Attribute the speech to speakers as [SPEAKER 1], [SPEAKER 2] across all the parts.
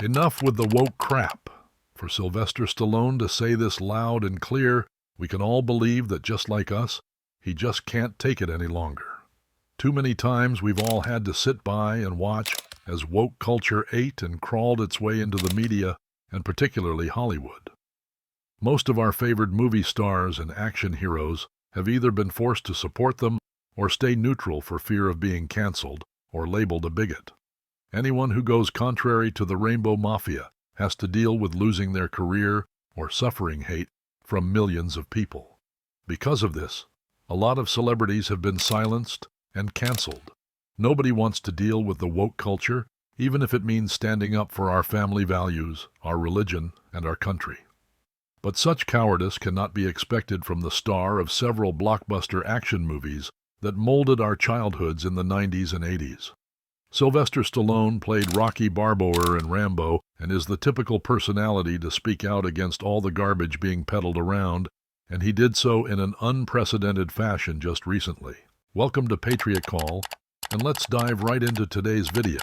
[SPEAKER 1] Enough with the woke crap. For Sylvester Stallone to say this loud and clear, we can all believe that just like us, he just can't take it any longer. Too many times we've all had to sit by and watch as woke culture ate and crawled its way into the media, and particularly Hollywood. Most of our favored movie stars and action heroes have either been forced to support them or stay neutral for fear of being canceled or labeled a bigot. Anyone who goes contrary to the Rainbow Mafia has to deal with losing their career or suffering hate from millions of people. Because of this, a lot of celebrities have been silenced and canceled. Nobody wants to deal with the woke culture, even if it means standing up for our family values, our religion, and our country. But such cowardice cannot be expected from the star of several blockbuster action movies that molded our childhoods in the 90s and 80s. Sylvester Stallone played Rocky Barboer and Rambo and is the typical personality to speak out against all the garbage being peddled around, and he did so in an unprecedented fashion just recently. Welcome to Patriot Call, and let's dive right into today's video.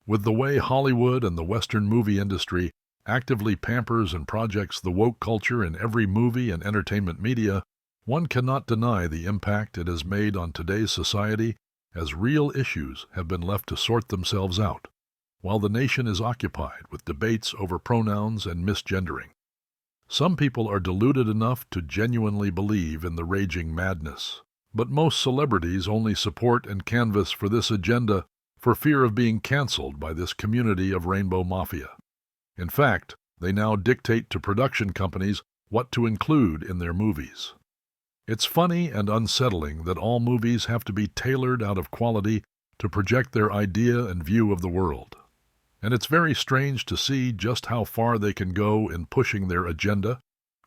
[SPEAKER 1] With the way Hollywood and the Western movie industry actively pampers and projects the woke culture in every movie and entertainment media, one cannot deny the impact it has made on today's society, as real issues have been left to sort themselves out, while the nation is occupied with debates over pronouns and misgendering. Some people are deluded enough to genuinely believe in the raging madness, but most celebrities only support and canvass for this agenda for fear of being canceled by this community of Rainbow Mafia. In fact, they now dictate to production companies what to include in their movies. It's funny and unsettling that all movies have to be tailored out of quality to project their idea and view of the world. And it's very strange to see just how far they can go in pushing their agenda,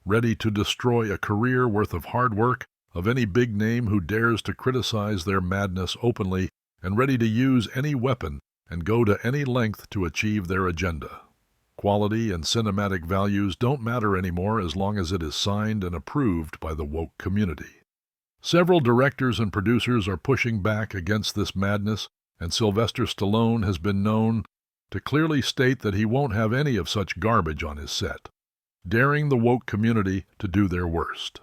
[SPEAKER 1] ready to destroy a career worth of hard work of any big name who dares to criticize their madness openly, and ready to use any weapon and go to any length to achieve their agenda. Quality and cinematic values don't matter anymore as long as it is signed and approved by the woke community. Several directors and producers are pushing back against this madness, and Sylvester Stallone has been known to clearly state that he won't have any of such garbage on his set, daring the woke community to do their worst.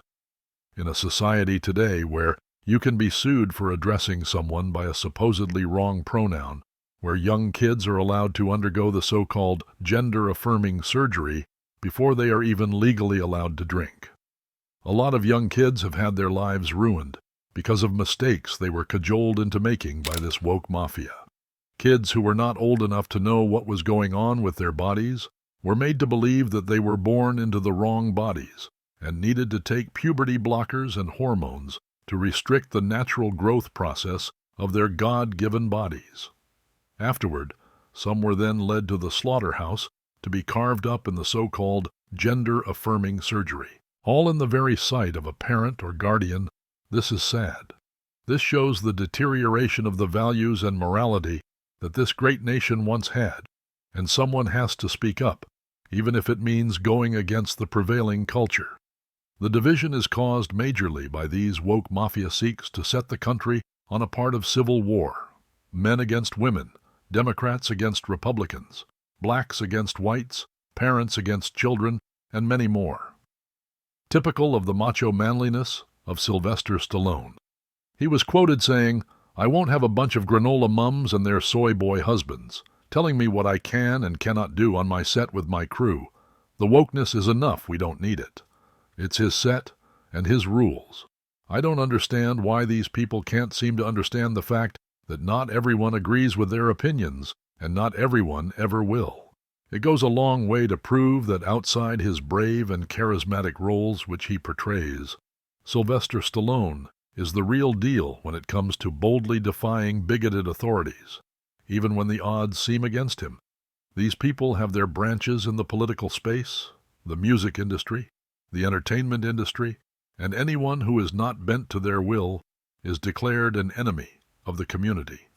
[SPEAKER 1] In a society today where you can be sued for addressing someone by a supposedly wrong pronoun, where young kids are allowed to undergo the so-called gender-affirming surgery before they are even legally allowed to drink. A lot of young kids have had their lives ruined because of mistakes they were cajoled into making by this woke mafia. Kids who were not old enough to know what was going on with their bodies were made to believe that they were born into the wrong bodies and needed to take puberty blockers and hormones to restrict the natural growth process of their God-given bodies. Afterward, some were then led to the slaughterhouse to be carved up in the so-called gender-affirming surgery. All in the very sight of a parent or guardian. This is sad. This shows the deterioration of the values and morality that this great nation once had, and someone has to speak up, even if it means going against the prevailing culture. The division is caused majorly by these woke mafia seeks to set the country on a part of civil war. Men against women, Democrats against Republicans, blacks against whites, parents against children, and many more. Typical of the macho manliness of Sylvester Stallone. He was quoted saying, "I won't have a bunch of granola mums and their soy boy husbands telling me what I can and cannot do on my set with my crew. The wokeness is enough, we don't need it. It's his set and his rules. I don't understand why these people can't seem to understand the fact that not everyone agrees with their opinions, and not everyone ever will." It goes a long way to prove that outside his brave and charismatic roles which he portrays, Sylvester Stallone is the real deal when it comes to boldly defying bigoted authorities, even when the odds seem against him. These people have their branches in the political space, the music industry, the entertainment industry, and anyone who is not bent to their will is declared an enemy of the community.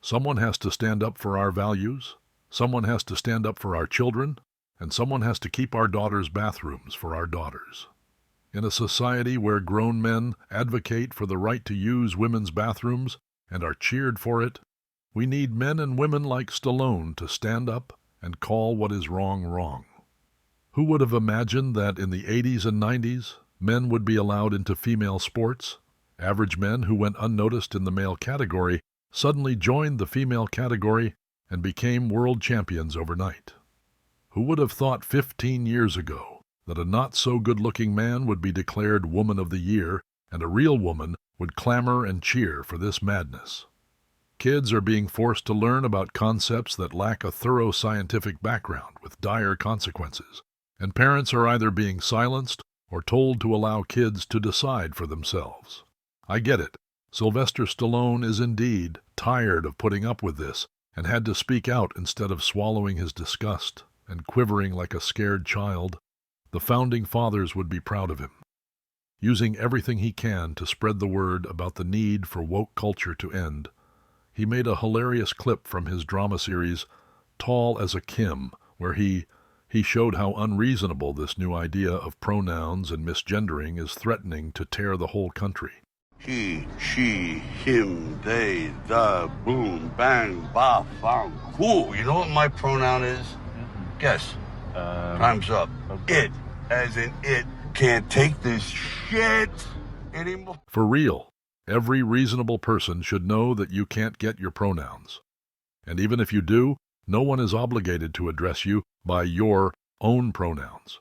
[SPEAKER 1] Someone has to stand up for our values, someone has to stand up for our children, and someone has to keep our daughters' bathrooms for our daughters. In a society where grown men advocate for the right to use women's bathrooms and are cheered for it, we need men and women like Stallone to stand up and call what is wrong wrong. Who would have imagined that in the 80s and 90s, men would be allowed into female sports? Average men who went unnoticed in the male category suddenly joined the female category and became world champions overnight. Who would have thought 15 years ago that a not-so-good-looking man would be declared Woman of the Year and a real woman would clamor and cheer for this madness? Kids are being forced to learn about concepts that lack a thorough scientific background with dire consequences, and parents are either being silenced or told to allow kids to decide for themselves. I get it. Sylvester Stallone is indeed tired of putting up with this and had to speak out instead of swallowing his disgust and quivering like a scared child. The founding fathers would be proud of him. Using everything he can to spread the word about the need for woke culture to end, he made a hilarious clip from his drama series, Tall as a Kim, where he showed how unreasonable this new idea of pronouns and misgendering is threatening to tear the whole country.
[SPEAKER 2] He, she, him, they, the, boom, bang, ba, fang, cool. You know what my pronoun is? Guess. Time's up. Okay. It, as in it, can't take this shit anymore.
[SPEAKER 1] For real, every reasonable person should know that you can't get your pronouns. And even if you do, no one is obligated to address you by your own pronouns.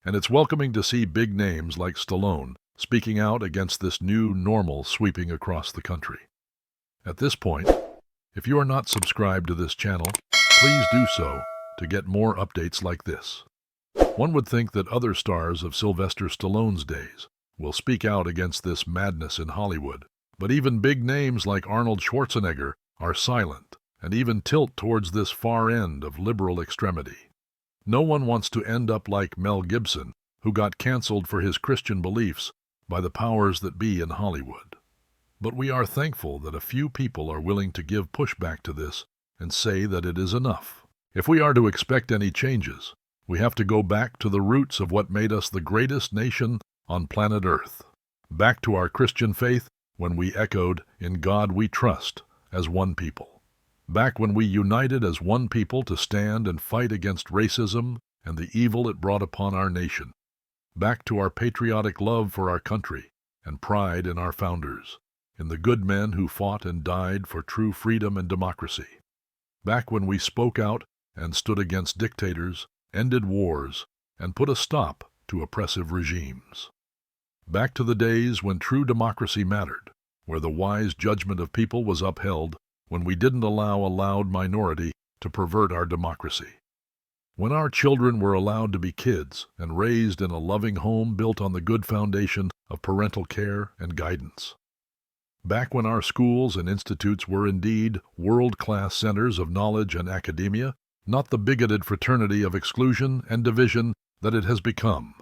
[SPEAKER 1] And it's welcoming to see big names like Stallone speaking out against this new normal sweeping across the country. At this point, if you are not subscribed to this channel, please do so to get more updates like this. One would think that other stars of Sylvester Stallone's days will speak out against this madness in Hollywood, but even big names like Arnold Schwarzenegger are silent and even tilt towards this far end of liberal extremity. No one wants to end up like Mel Gibson, who got canceled for his Christian beliefs by the powers that be in Hollywood. But we are thankful that a few people are willing to give pushback to this and say that it is enough. If we are to expect any changes, we have to go back to the roots of what made us the greatest nation on planet Earth, back to our Christian faith when we echoed, "In God we trust," as one people, back when we united as one people to stand and fight against racism and the evil it brought upon our nation, back to our patriotic love for our country and pride in our founders, in the good men who fought and died for true freedom and democracy, back when we spoke out and stood against dictators, ended wars, and put a stop to oppressive regimes. Back to the days when true democracy mattered, where the wise judgment of people was upheld, when we didn't allow a loud minority to pervert our democracy. When our children were allowed to be kids and raised in a loving home built on the good foundation of parental care and guidance. Back when our schools and institutes were indeed world-class centers of knowledge and academia, not the bigoted fraternity of exclusion and division that it has become.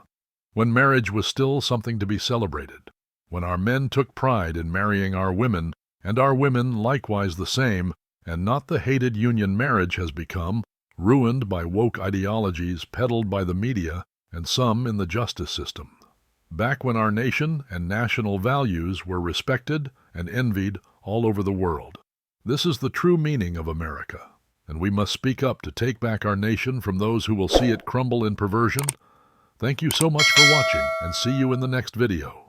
[SPEAKER 1] When marriage was still something to be celebrated. When our men took pride in marrying our women, and our women likewise the same, and not the hated union marriage has become, ruined by woke ideologies peddled by the media and some in the justice system. Back when our nation and national values were respected and envied all over the world. This is the true meaning of America, and we must speak up to take back our nation from those who will see it crumble in perversion. Thank you so much for watching, and see you in the next video.